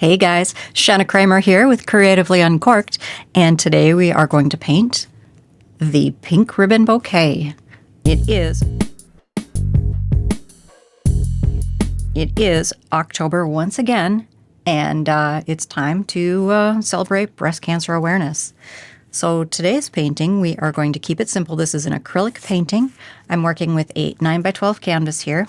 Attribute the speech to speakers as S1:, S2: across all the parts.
S1: Hey guys, Shanna Cramer here with Creatively Uncorked, and today we are going to paint the pink ribbon bouquet. It is October once again, and it's time to celebrate breast cancer awareness. So today's painting, we are going to keep it simple. This is an acrylic painting. I'm working with a 9x12 canvas here,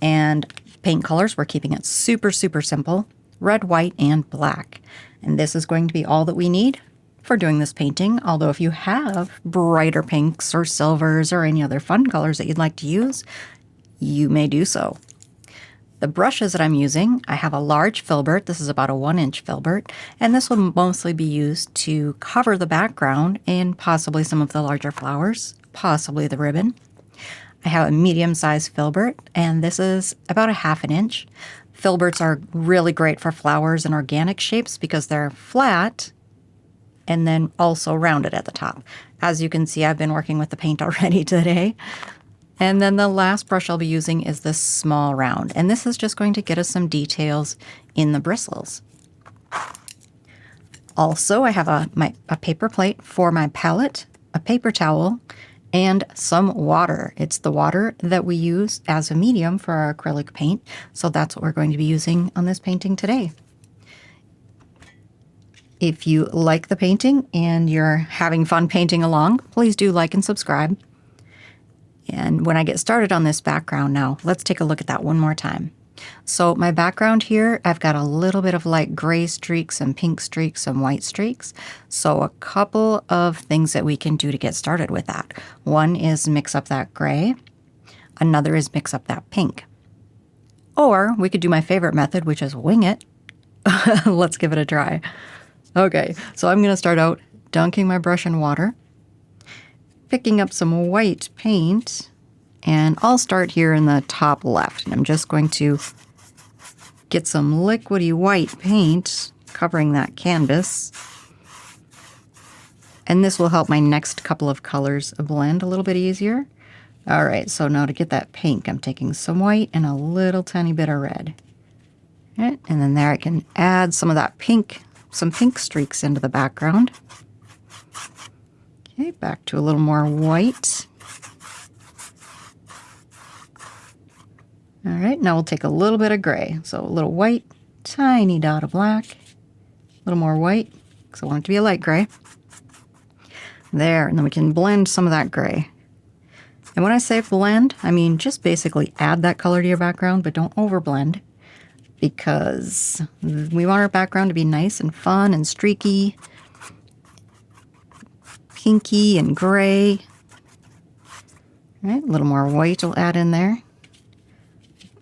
S1: and paint colors, we're keeping it super simple. Red, white, and black. And this is going to be all that we need for doing this painting, although if you have brighter pinks or silvers or any other fun colors that you'd like to use, you may do so. The brushes that I'm using, I have a large filbert. This is about a 1-inch filbert, and this will mostly be used to cover the background and possibly some of the larger flowers, possibly the ribbon. I have a medium-sized filbert, and this is about a 1/2 inch. Filberts are really great for flowers and organic shapes because they're flat and then also rounded at the top. As you can see, I've been working with the paint already today. And then the last brush I'll be using is this small round. And this is just going to get us some details in the bristles. Also, I have a paper plate for my palette, a paper towel, and some water. It's the water that we use as a medium for our acrylic paint, so that's what we're going to be using on this painting today. If you like the painting and you're having fun painting along, please do like and subscribe. And when I get started on this background now, let's take a look at that one more time. So my background here, I've got a little bit of light gray streaks, some pink streaks, some white streaks. So a couple of things that we can do to get started with that. One is mix up that gray. Another is mix up that pink. Or we could do my favorite method, which is wing it. Let's give it a try. Okay, so I'm going to start out dunking my brush in water, picking up some white paint, and I'll start here in the top left. And I'm just going to get some liquidy white paint covering that canvas. And this will help my next couple of colors blend a little bit easier. All right, so now to get that pink, I'm taking some white and a little tiny bit of red. All right, and then there I can add some of that pink, some pink streaks into the background. Okay, back to a little more white. All right, now we'll take a little bit of gray. So a little white, tiny dot of black, a little more white, because I want it to be a light gray. There, and then we can blend some of that gray. And when I say blend, I mean just basically add that color to your background, but don't overblend, because we want our background to be nice and fun and streaky, pinky and gray. All right, a little more white we'll add in there.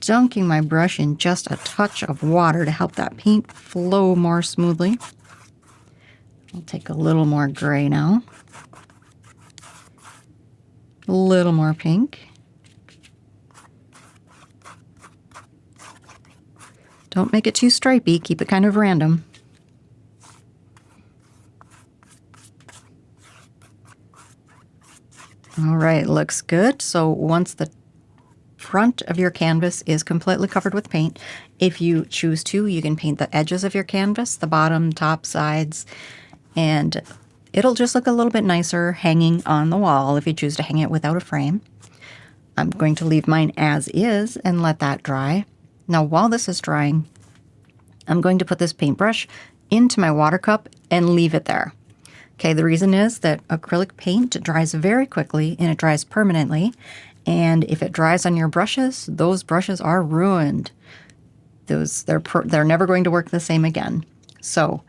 S1: Dunking my brush in just a touch of water to help that paint flow more smoothly. I'll take a little more gray now. A little more pink. Don't make it too stripey, keep it kind of random. All right, looks good. So once the front of your canvas is completely covered with paint, if you choose to, you can paint the edges of your canvas, the bottom, top, sides, and it'll just look a little bit nicer hanging on the wall if you choose to hang it without a frame. I'm going to leave mine as is and let that dry. Now while this is drying, I'm going to put this paintbrush into my water cup and leave it there. Okay, the reason is that acrylic paint dries very quickly and it dries permanently. And if it dries on your brushes, those brushes are ruined. They're never going to work the same again. So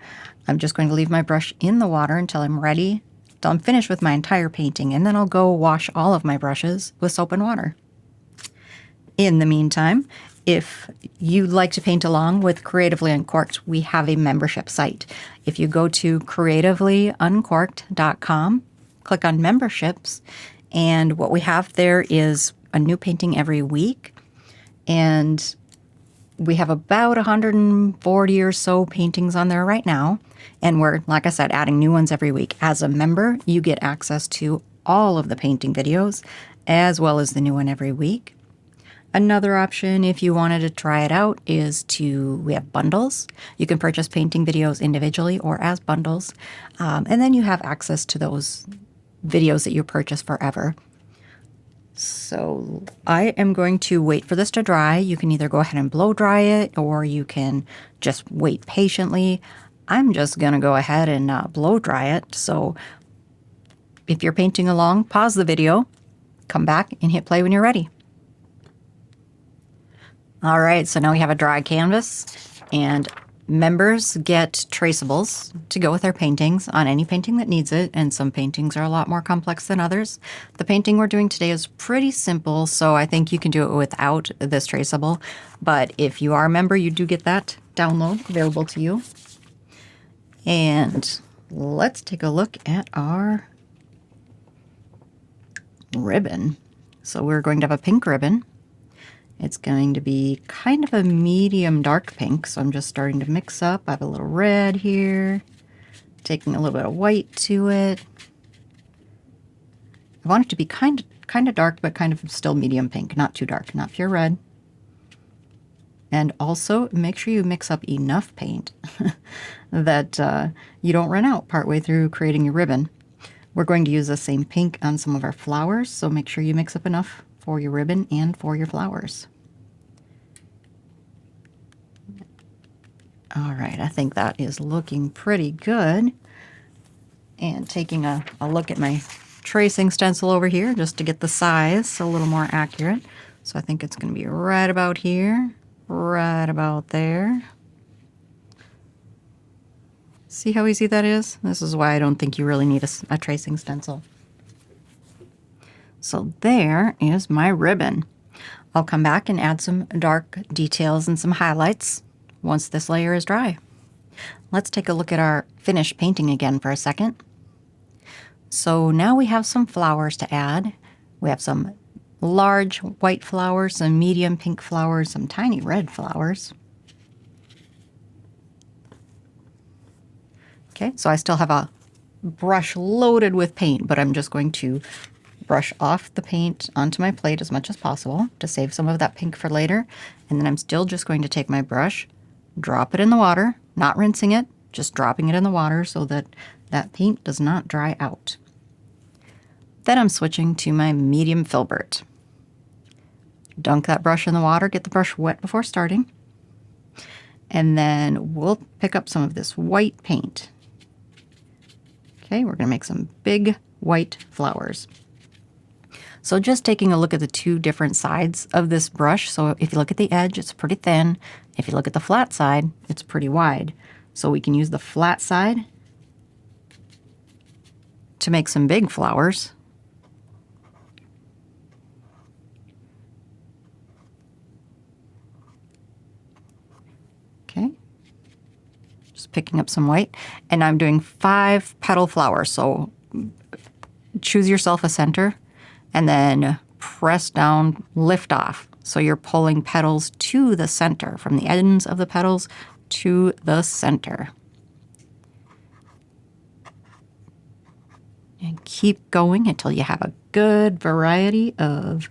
S1: I'm just going to leave my brush in the water until I'm ready, until I'm finished with my entire painting, and then I'll go wash all of my brushes with soap and water. In the meantime, if you'd like to paint along with Creatively Uncorked, we have a membership site. If you go to creativelyuncorked.com, click on memberships, and what we have there is a new painting every week. And we have about 140 or so paintings on there right now. And we're, like I said, adding new ones every week. As a member, you get access to all of the painting videos, as well as the new one every week. Another option, if you wanted to try it out, is we have bundles. You can purchase painting videos individually or as bundles, and then you have access to those videos that you purchase forever. So I am going to wait for this to dry. You can either go ahead and blow dry it, or you can just wait patiently. I'm just going to go ahead and blow dry it. So if you're painting along, pause the video, come back and hit play when you're ready. All right, so now we have a dry canvas, and members get traceables to go with their paintings on any painting that needs it, and some paintings are a lot more complex than others. The painting we're doing today is pretty simple, so I think you can do it without this traceable, but if you are a member, you do get that download available to you. And let's take a look at our ribbon. So we're going to have a pink ribbon. It's going to be kind of a medium dark pink, so I'm just starting to mix up. I have a little red here, taking a little bit of white to it. I want it to be kind of dark, but kind of still medium pink, not too dark, not pure red. And also make sure you mix up enough paint that you don't run out partway through creating your ribbon. We're going to use the same pink on some of our flowers, so make sure you mix up enough for your ribbon and for your flowers. All right, I think that is looking pretty good. And taking a look at my tracing stencil over here just to get the size a little more accurate. So I think it's going to be right about here, right about there. See how easy that is? This is why I don't think you really need a tracing stencil. So there is my ribbon. I'll come back and add some dark details and some highlights once this layer is dry. Let's take a look at our finished painting again for a second. So now we have some flowers to add. We have some large white flowers, some medium pink flowers, some tiny red flowers. Okay, so I still have a brush loaded with paint, but I'm just going to brush off the paint onto my plate as much as possible to save some of that pink for later. And then I'm still just going to take my brush, drop it in the water, not rinsing it, just dropping it in the water so that that paint does not dry out. Then I'm switching to my medium filbert. Dunk that brush in the water, get the brush wet before starting. And then we'll pick up some of this white paint. Okay, we're going to make some big white flowers. So just taking a look at the two different sides of this brush. So if you look at the edge, it's pretty thin. If you look at the flat side, it's pretty wide. So we can use the flat side to make some big flowers. Okay. Just picking up some white. And I'm doing 5 petal flowers. So choose yourself a center. And then press down, lift off. So you're pulling petals to the center, from the ends of the petals to the center. And keep going until you have a good variety of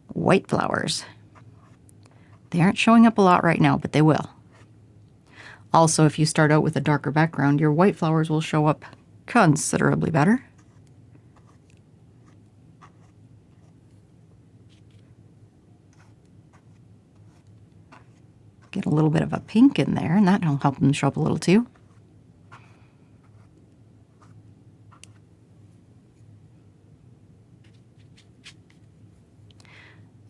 S1: white flowers. They aren't showing up a lot right now, but they will. Also, if you start out with a darker background, your white flowers will show up considerably better. Get a little bit of a pink in there, and that'll help them show up a little too.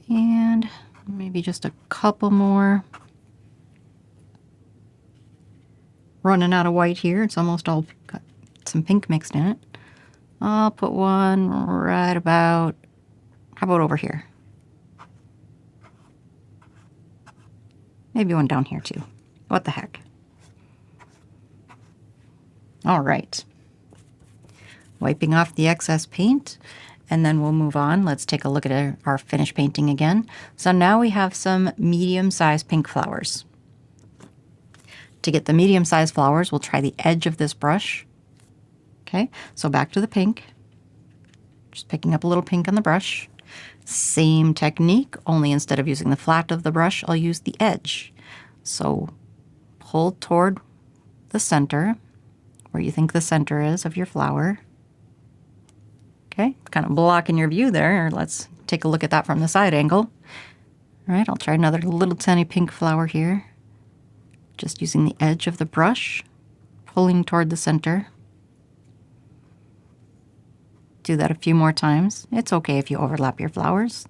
S1: And maybe just a couple more. Running out of white here. It's almost all got some pink mixed in it. I'll put one right about, how about over here? Maybe one down here too. What the heck? All right. Wiping off the excess paint, and then we'll move on. Let's take a look at our finished painting again. So now we have some medium-sized pink flowers. To get the medium-sized flowers, we'll try the edge of this brush. Okay, so back to the pink. Just picking up a little pink on the brush. Same technique, only instead of using the flat of the brush, I'll use the edge. So pull toward the center, where you think the center is of your flower. Okay, it's kind of blocking your view there. Let's take a look at that from the side angle. All right, I'll try another little tiny pink flower here. Just using the edge of the brush, pulling toward the center. Do that a few more times. It's okay if you overlap your flowers.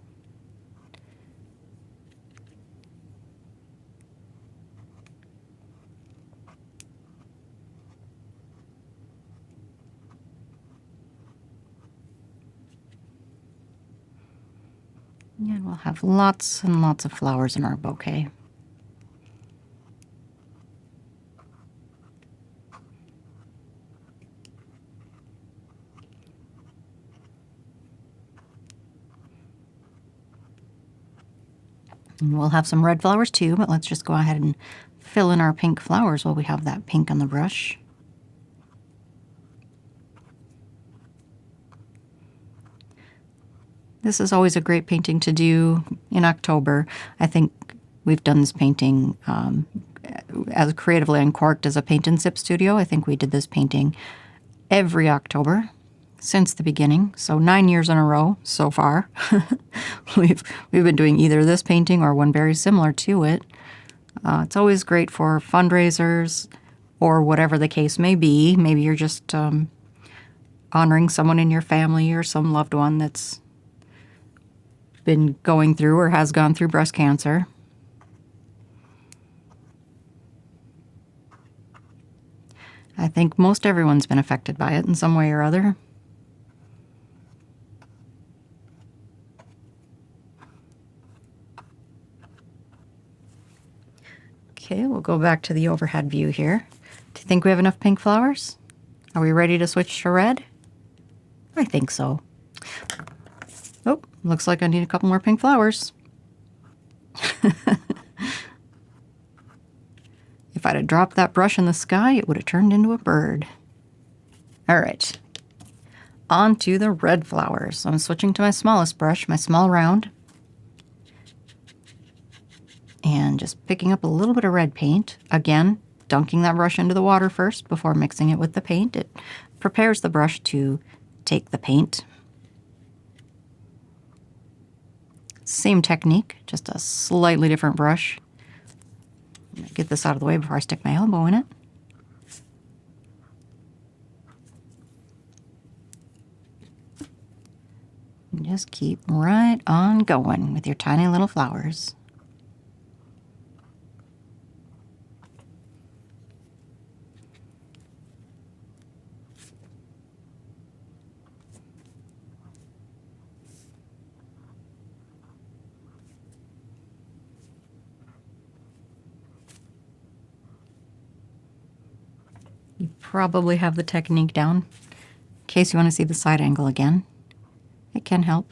S1: And we'll have lots and lots of flowers in our bouquet. And we'll have some red flowers too, but let's just go ahead and fill in our pink flowers while we have that pink on the brush. This is always a great painting to do in October. I think we've done this painting as creatively Uncorked as a paint and sip studio. I think we did this painting every October since the beginning, so 9 years in a row so far. We've been doing either this painting or one very similar to it. It's always great for fundraisers or whatever the case may be. Maybe you're just honoring someone in your family or some loved one that's been going through or has gone through breast cancer. I think most everyone's been affected by it in some way or other. Okay, we'll go back to the overhead view here. Do you think we have enough pink flowers? Are we ready to switch to red? I think so. Oh, looks like I need a couple more pink flowers. If I'd have dropped that brush in the sky, it would have turned into a bird. All right, on to the red flowers. So I'm switching to my smallest brush, my small round, and just picking up a little bit of red paint. Again, dunking that brush into the water first before mixing it with the paint. It prepares the brush to take the paint. Same technique, just a slightly different brush. I'm gonna get this out of the way before I stick my elbow in it. And just keep right on going with your tiny little flowers. You probably have the technique down. In case you want to see the side angle again, it can help.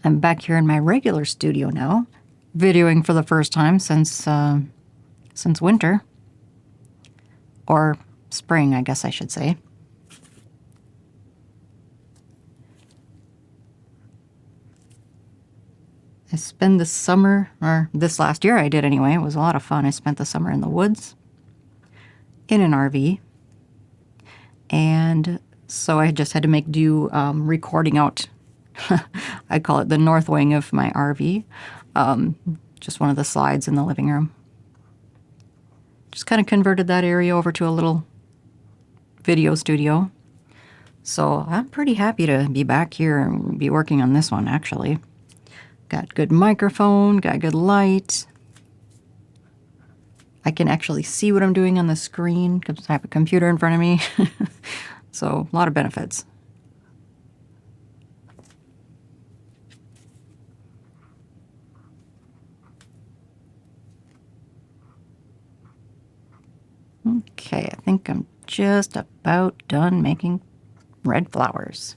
S1: I'm back here in my regular studio now, videoing for the first time since winter, or spring, I guess I should say. I spend the summer, or this last year I did anyway, it was a lot of fun. I spent the summer in the woods, in an RV, and so I just had to make do recording out, I call it the north wing of my RV, just one of the slides in the living room. Just kind of converted that area over to a little video studio. So I'm pretty happy to be back here and be working on this one, actually. Got good microphone, got good light. I can actually see what I'm doing on the screen because I have a computer in front of me. So a lot of benefits. Okay, I think I'm just about done making red flowers.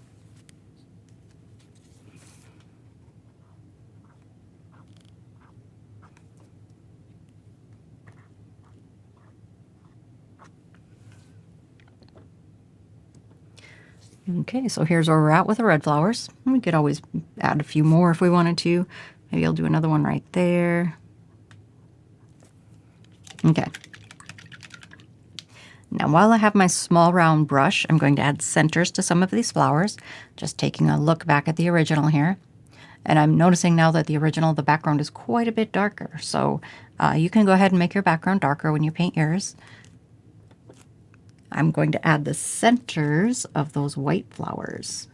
S1: Okay, so here's where we're at with the red flowers. We could always add a few more if we wanted to. Maybe I'll do another one right there. Okay. Now while I have my small round brush, I'm going to add centers to some of these flowers. Just taking a look back at the original here. And I'm noticing now that the original, the background is quite a bit darker. So you can go ahead and make your background darker when you paint yours. I'm going to add the centers of those white flowers.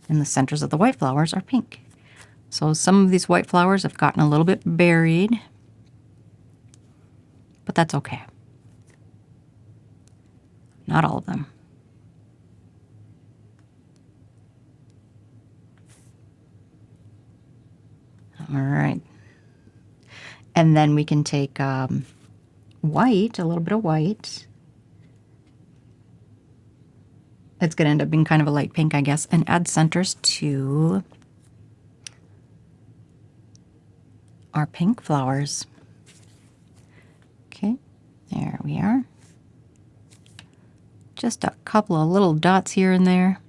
S1: And the centers of the white flowers are pink. So some of these white flowers have gotten a little bit buried, but that's okay. Not all of them. All right. And then we can take white, a little bit of white. It's going to end up being kind of a light pink, I guess, and add centers to our pink flowers. Okay, there we are. Just a couple of little dots here and there.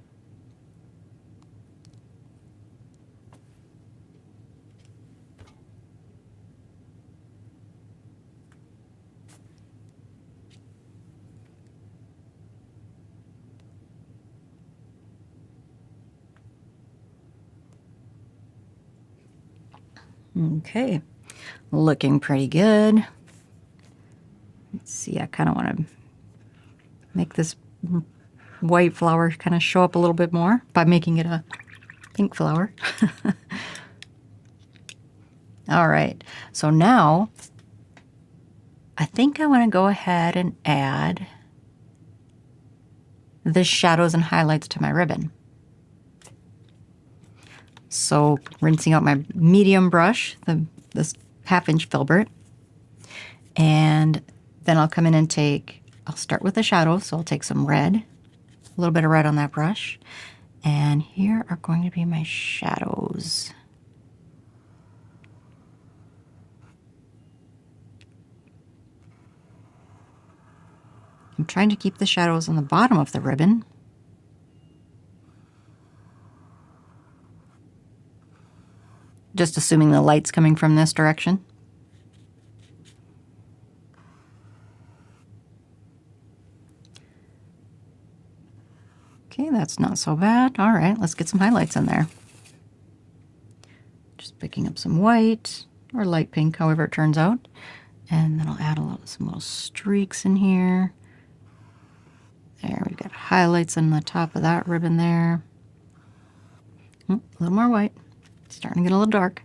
S1: Okay, looking pretty good. Let's see, I kind of want to make this white flower kind of show up a little bit more by making it a pink flower. All right, so now I think I want to go ahead and add the shadows and highlights to my ribbon. So rinsing out my medium brush, this 1/2-inch filbert, and then I'll come in and I'll start with the shadows, so I'll take some red, a little bit of red on that brush, and here are going to be my shadows. I'm trying to keep the shadows on the bottom of the ribbon. Just assuming the light's coming from this direction. Okay, that's not so bad. All right, let's get some highlights in there. Just picking up some white or light pink, however it turns out. And then I'll add some little streaks in here. There, we've got highlights on the top of that ribbon there. A little more white. It's starting to get a little dark.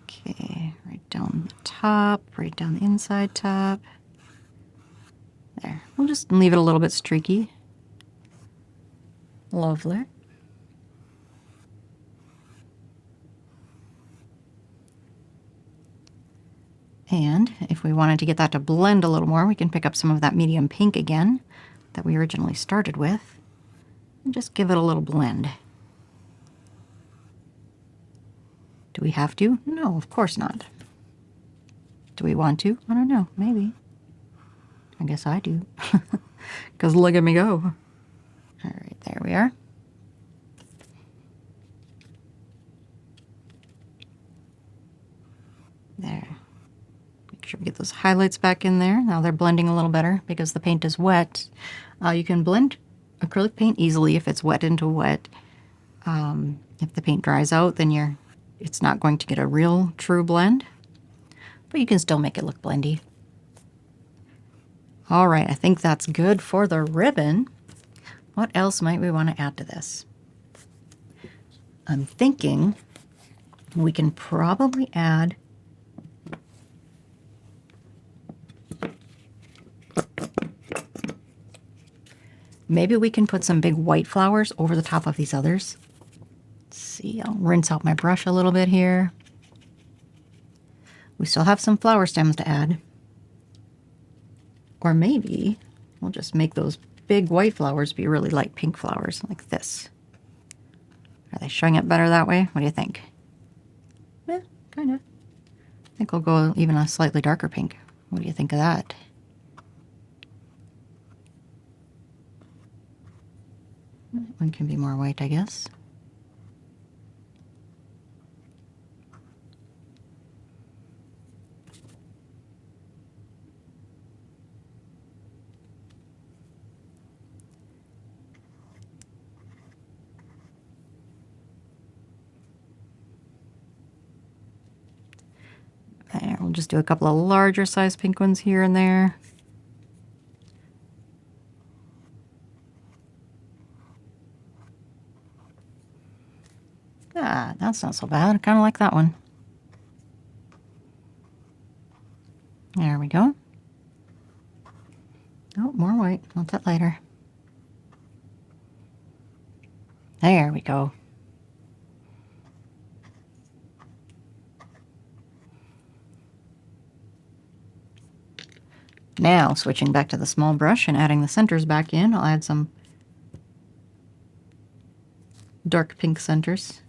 S1: Okay, right down the top, right down the inside top. There, we'll just leave it a little bit streaky. Lovely. And if we wanted to get that to blend a little more, we can pick up some of that medium pink again that we originally started with and just give it a little blend. Do we have to? No, of course not. Do we want to? I don't know, maybe. I guess I do. Because look at me go. All right, there we are. There. Make sure we get those highlights back in there. Now they're blending a little better because the paint is wet. You can blend acrylic paint easily if it's wet into wet. If the paint dries out, then it's not going to get a real true blend, but you can still make it look blendy. All right, I think that's good for the ribbon. What else might we want to add to this? I'm thinking we can probably add maybe we can put some big white flowers over the top of these others. Let's see, I'll rinse out my brush a little bit here. We still have some flower stems to add. Or maybe we'll just make those big white flowers be really light pink flowers, like this. Are they showing up better that way? What do you think? Yeah, kind of. I think we'll go even a slightly darker pink. What do you think of that? One can be more white, I guess. There, we'll just do a couple of larger size pink ones here and there. Ah, that's not so bad. I kind of like that one. There we go. Oh, more white. Want that lighter. There we go. Now, switching back to the small brush and adding the centers back in, I'll add some dark pink centers.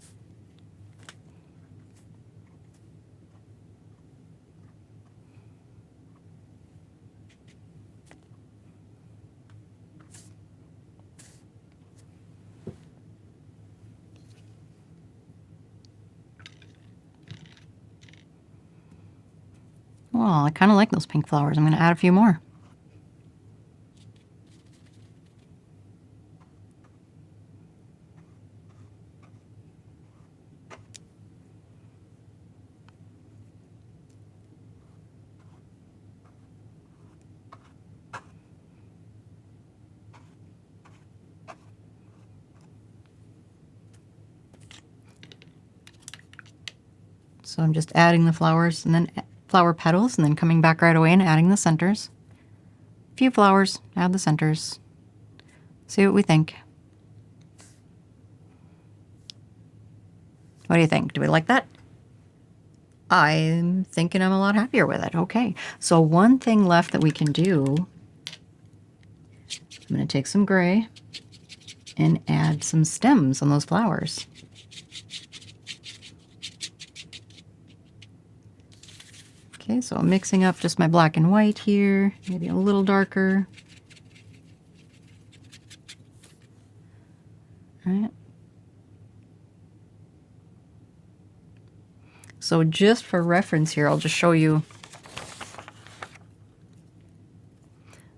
S1: Well, I kind of like those pink flowers. I'm going to add a few more. So I'm just adding the flowers and then flower petals and then coming back right away and adding the centers. A few flowers, add the centers. See what we think. What do you think? Do we like that? I'm thinking I'm a lot happier with it. Okay, so one thing left that we can do, I'm going to take some gray and add some stems on those flowers. Okay, so I'm mixing up just my black and white here, maybe a little darker. All right. So just for reference here, I'll just show you.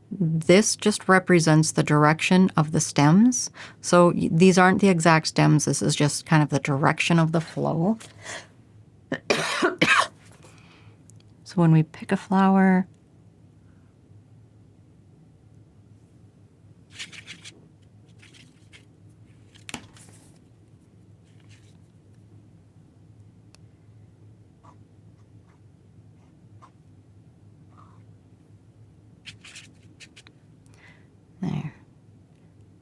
S1: This just represents the direction of the stems. So these aren't the exact stems. This is just kind of the direction of the flow. So when we pick a flower, there.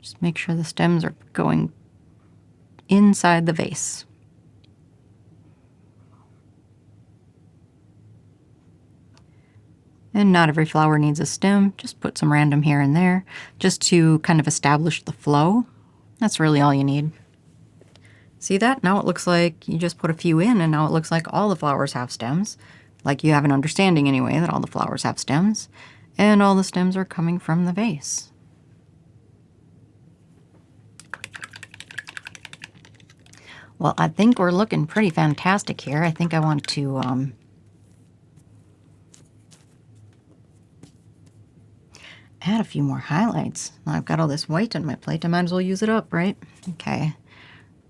S1: Just make sure the stems are going inside the vase. And not every flower needs a stem. Just put some random here and there just to kind of establish the flow. That's really all you need. See that? Now it looks like you just put a few in and now it looks like all the flowers have stems. Like you have an understanding anyway that all the flowers have stems. And all the stems are coming from the vase. Well, I think we're looking pretty fantastic here. I think I want to add a few more highlights. Now I've got all this white on my plate. I might as well use it up, right? Okay.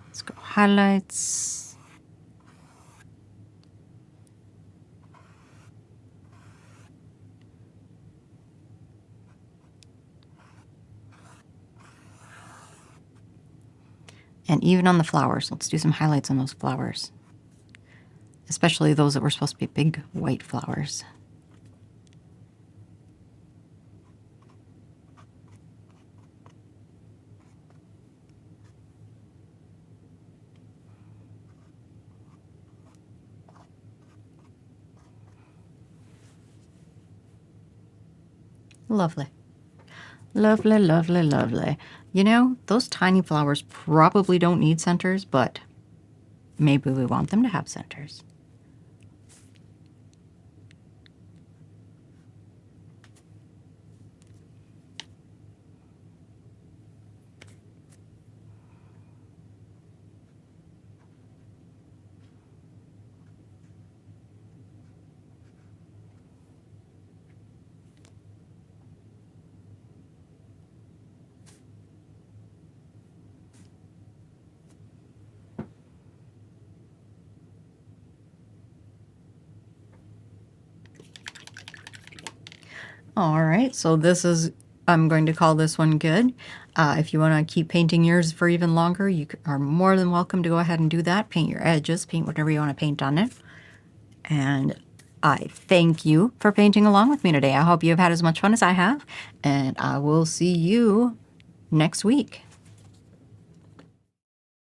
S1: Let's go highlights. And even on the flowers, let's do some highlights on those flowers. Especially those that were supposed to be big white flowers. Lovely. Lovely, lovely, lovely. You know, those tiny flowers probably don't need centers, but maybe we want them to have centers. All right, so this is, I'm going to call this one good. If you want to keep painting yours for even longer, you are more than welcome to go ahead and do that. Paint your edges, paint whatever you want to paint on it. And I thank you for painting along with me today. I hope you have had as much fun as I have, and I will see you next week.